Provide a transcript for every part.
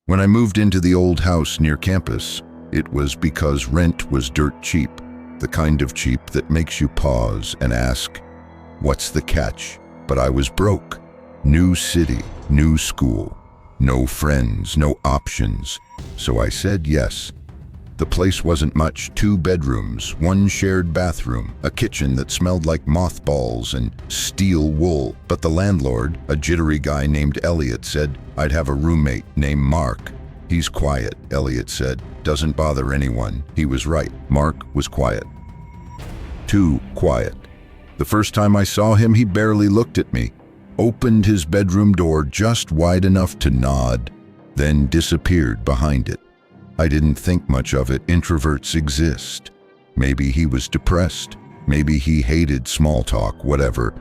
When I moved into the old house near campus, it was because rent was dirt cheap, the kind of cheap that makes you pause and ask, what's the catch? But I was broke. New city, new school, no friends, no options. So I said yes. The place wasn't much, 2 bedrooms, 1 shared bathroom, a kitchen that smelled like mothballs and steel wool. But the landlord, a jittery guy named Elliot, said I'd have a roommate named Mark. He's quiet, Elliot said, doesn't bother anyone. He was right, Mark was quiet. Too quiet. The first time I saw him, he barely looked at me, opened his bedroom door just wide enough to nod, then disappeared behind it. I didn't think much of it. Introverts exist. Maybe he was depressed. Maybe he hated small talk, whatever.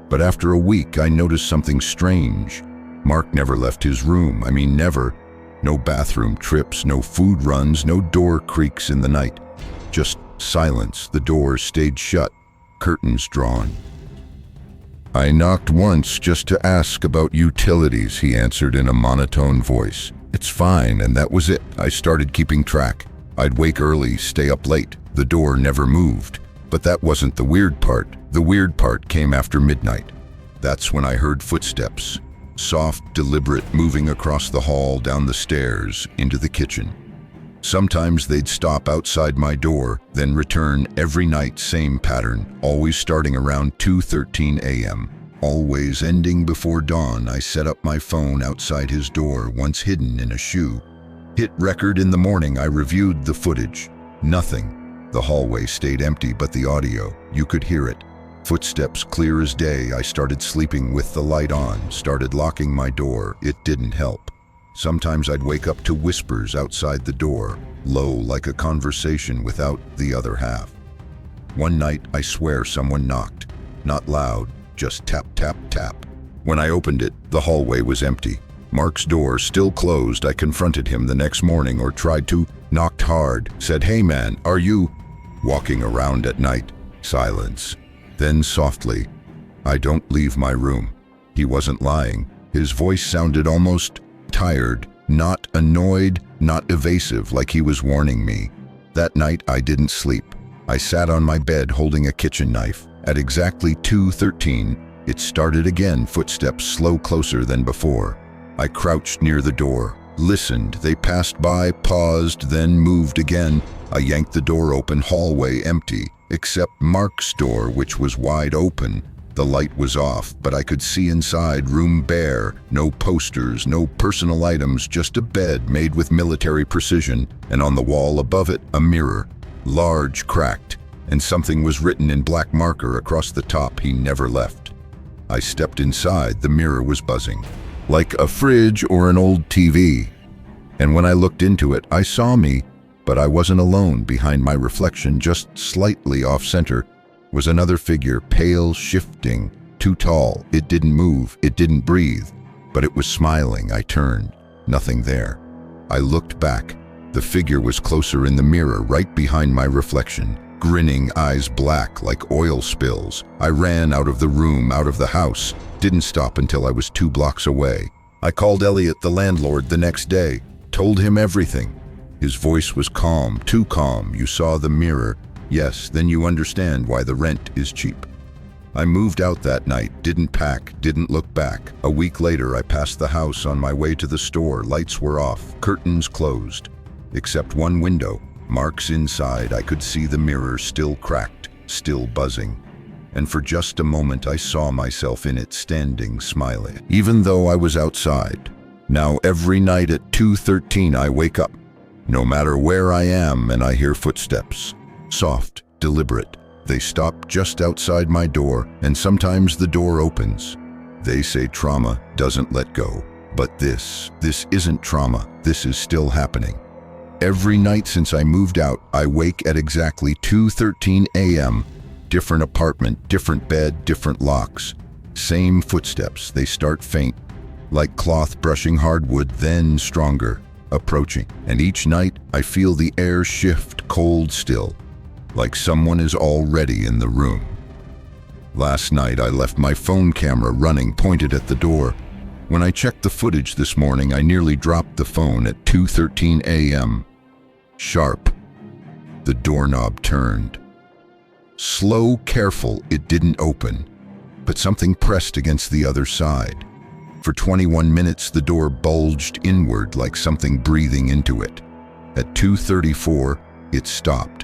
But after a week, I noticed something strange. Mark never left his room. I mean, never. No bathroom trips, no food runs, no door creaks in the night. Just silence. The door stayed shut, curtains drawn. I knocked once just to ask about utilities, he answered in a monotone voice. It's fine, and that was it. I started keeping track. I'd wake early, stay up late. The door never moved. But that wasn't the weird part. The weird part came after midnight. That's when I heard footsteps. Soft, deliberate, moving across the hall, down the stairs, into the kitchen. Sometimes they'd stop outside my door, then return every night, same pattern, always starting around 2:13 a.m. Always ending before dawn. I set up my phone outside his door, once hidden in a shoe. Hit record in the morning. I reviewed the footage. Nothing. The hallway stayed empty, but the audio, you could hear it. Footsteps clear as day. I started sleeping with the light on, started locking my door. It didn't help. Sometimes I'd wake up to whispers outside the door, low like a conversation without the other half. One night, I swear someone knocked. Not loud, just tap, tap, tap. When I opened it, the hallway was empty. Mark's door still closed. I confronted him the next morning, or tried to, knocked hard, said, "Hey man, are you walking around at night?" Silence. Then softly, "I don't leave my room." He wasn't lying. His voice sounded almost tired, not annoyed, not evasive, like he was warning me. That night, I didn't sleep. I sat on my bed holding a kitchen knife. At exactly 2:13, it started again, footsteps slow, closer than before. I crouched near the door, listened. They passed by, paused, then moved again. I yanked the door open, hallway empty, except Mark's door, which was wide open. The light was off, but I could see inside, room bare, no posters, no personal items, just a bed made with military precision, and on the wall above it, a mirror, large, cracked, and something was written in black marker across the top, "He never left." I stepped inside. The mirror was buzzing, like a fridge or an old TV. And when I looked into it, I saw me, but I wasn't alone. Behind my reflection, just slightly off-center, was another figure, pale, shifting, too tall. It didn't move, it didn't breathe, but it was smiling. I turned. Nothing there. I looked back. The figure was closer in the mirror, right behind my reflection, grinning, eyes black like oil spills. I ran out of the room, out of the house. Didn't stop until I was 2 blocks away. I called Elliot, the landlord, the next day, told him everything. His voice was calm, too calm. "You saw the mirror. Yes, then you understand why the rent is cheap." I moved out that night, didn't pack, didn't look back. A week later, I passed the house on my way to the store. Lights were off, curtains closed, except one window. Mark's inside. I could see the mirror, still cracked, still buzzing. And for just a moment, I saw myself in it, standing, smiling, even though I was outside. Now, every night at 2:13, I wake up, no matter where I am, and I hear footsteps. Soft, deliberate. They stop just outside my door, and sometimes the door opens. They say trauma doesn't let go. But this isn't trauma. This is still happening. Every night since I moved out, I wake at exactly 2:13 a.m. Different apartment, different bed, different locks. Same footsteps. They start faint, like cloth brushing hardwood, then stronger, approaching. And each night, I feel the air shift, cold still, like someone is already in the room. Last night, I left my phone camera running, pointed at the door. When I checked the footage this morning, I nearly dropped the phone at 2:13 a.m. Sharp. The doorknob turned. Slow, careful, it didn't open, but something pressed against the other side. For 21 minutes, the door bulged inward like something breathing into it. At 2:34, it stopped.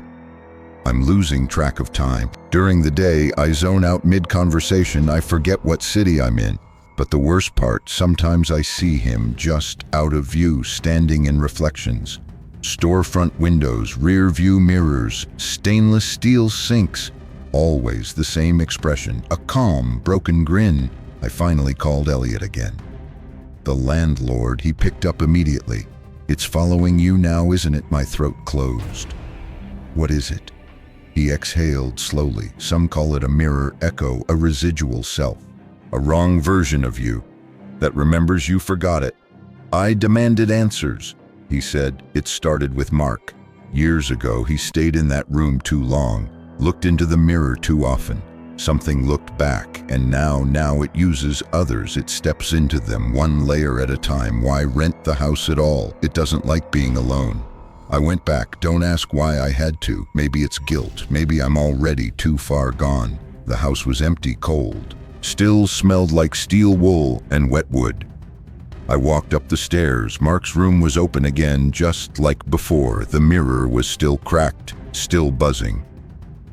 I'm losing track of time. During the day, I zone out mid-conversation. I forget what city I'm in. But the worst part, sometimes I see him just out of view, standing in reflections. Storefront windows, rear view mirrors, stainless steel sinks. Always the same expression, a calm, broken grin. I finally called Elliot again. The landlord, he picked up immediately. It's following you now, isn't it? My throat closed. What is it? He exhaled slowly. Some call it a mirror echo, a residual self. A wrong version of you that remembers you forgot it. I demanded answers. He said it started with Mark. Years ago, he stayed in that room too long, looked into the mirror too often. Something looked back, and now it uses others. It steps into them one layer at a time. Why rent the house at all? It doesn't like being alone. I went back. Don't ask why I had to. Maybe it's guilt. Maybe I'm already too far gone. The house was empty, cold. Still smelled like steel wool and wet wood. I walked up the stairs. Mark's room was open again, just like before. The mirror was still cracked, still buzzing.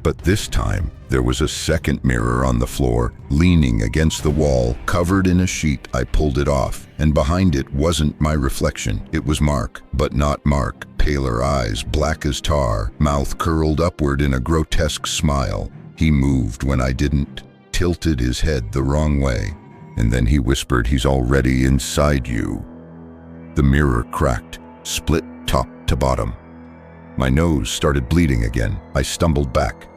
But this time, there was a second mirror on the floor, leaning against the wall, covered in a sheet. I pulled it off, and behind it wasn't my reflection. It was Mark, but not Mark. Paler eyes, black as tar, mouth curled upward in a grotesque smile. He moved when I didn't, tilted his head the wrong way, and then he whispered, "He's already inside you." The mirror cracked, split top to bottom. My nose started bleeding again. I stumbled back.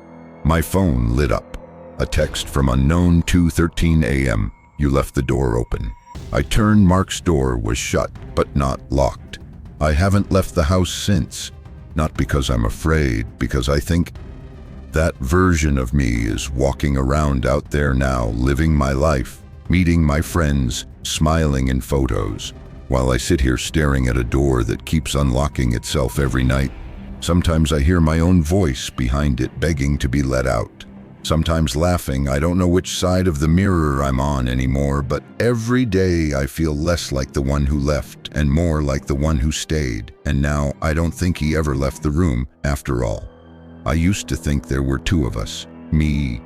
My phone lit up. A text from unknown, 2:13 a.m. You left the door open. I turned. Mark's door was shut, but not locked. I haven't left the house since. Not because I'm afraid, because I think that version of me is walking around out there now, living my life, meeting my friends, smiling in photos, while I sit here staring at a door that keeps unlocking itself every night. Sometimes I hear my own voice behind it begging to be let out. Sometimes laughing. I don't know which side of the mirror I'm on anymore, but every day I feel less like the one who left and more like the one who stayed. And now I don't think he ever left the room after all. I used to think there were two of us, me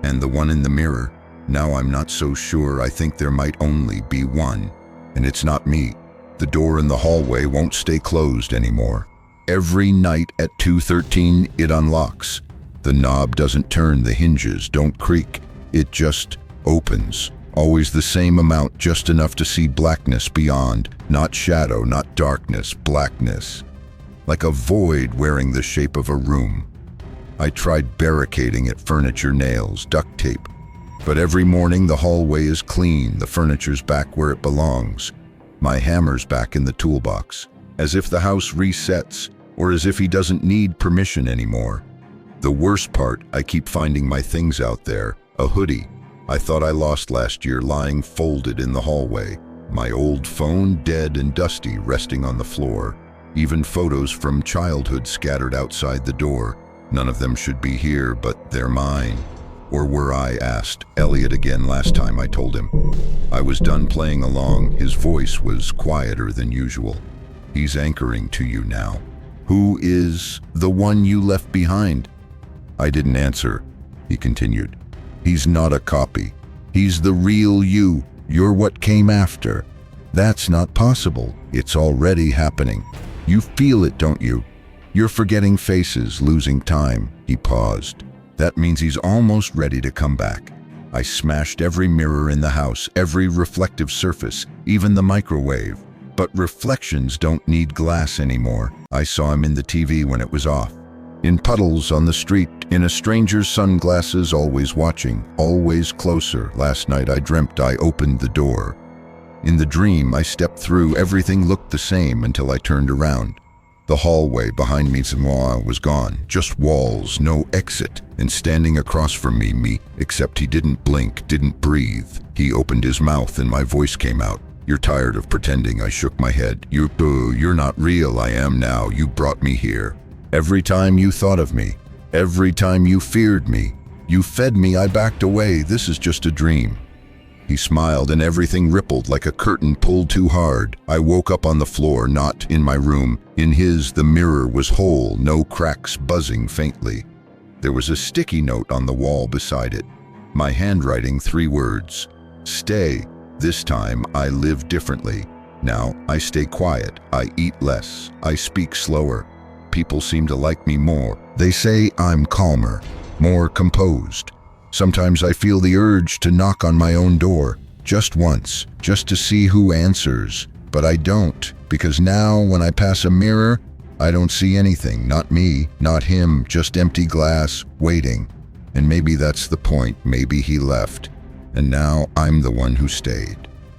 and the one in the mirror. Now I'm not so sure. I think there might only be one, and it's not me. The door in the hallway won't stay closed anymore. Every night at 2:13, it unlocks. The knob doesn't turn, the hinges don't creak. It just opens. Always the same amount, just enough to see blackness beyond. Not shadow, not darkness, blackness. Like a void wearing the shape of a room. I tried barricading it, furniture, nails, duct tape. But every morning the hallway is clean, the furniture's back where it belongs. My hammer's back in the toolbox. As if the house resets, or as if he doesn't need permission anymore. The worst part, I keep finding my things out there. A hoodie I thought I lost last year, lying folded in the hallway. My old phone, dead and dusty, resting on the floor. Even photos from childhood scattered outside the door. None of them should be here, but they're mine. Or were I? Asked Elliot again last time I told him. I was done playing along. His voice was quieter than usual. He's anchoring to you now. Who is the one you left behind? I didn't answer. He continued. He's not a copy. He's the real you. You're what came after. That's not possible. It's already happening. You feel it, don't you? You're forgetting faces, losing time. He paused. That means he's almost ready to come back. I smashed every mirror in the house, every reflective surface, even the microwave. But reflections don't need glass anymore. I saw him in the TV when it was off. In puddles on the street, in a stranger's sunglasses, always watching, always closer. Last night I dreamt I opened the door. In the dream I stepped through, everything looked the same until I turned around. The hallway behind me was gone. Just walls, no exit. And standing across from me, except he didn't blink, didn't breathe. He opened his mouth and my voice came out. "You're tired of pretending." I shook my head. You're not real." "I am now. You brought me here. Every time you thought of me, every time you feared me, you fed me, I backed away. This is just a dream." He smiled and everything rippled like a curtain pulled too hard. I woke up on the floor, not in my room. In his, the mirror was whole, no cracks, buzzing faintly. There was a sticky note on the wall beside it. My handwriting, 3 words. "Stay. This time I live differently. Now I stay quiet. I eat less. I speak slower. People seem to like me more. They say I'm calmer, more composed. Sometimes I feel the urge to knock on my own door, just once, just to see who answers. But I don't, because now when I pass a mirror, I don't see anything, not me, not him, just empty glass, waiting. And maybe that's the point, maybe he left. And now I'm the one who stayed.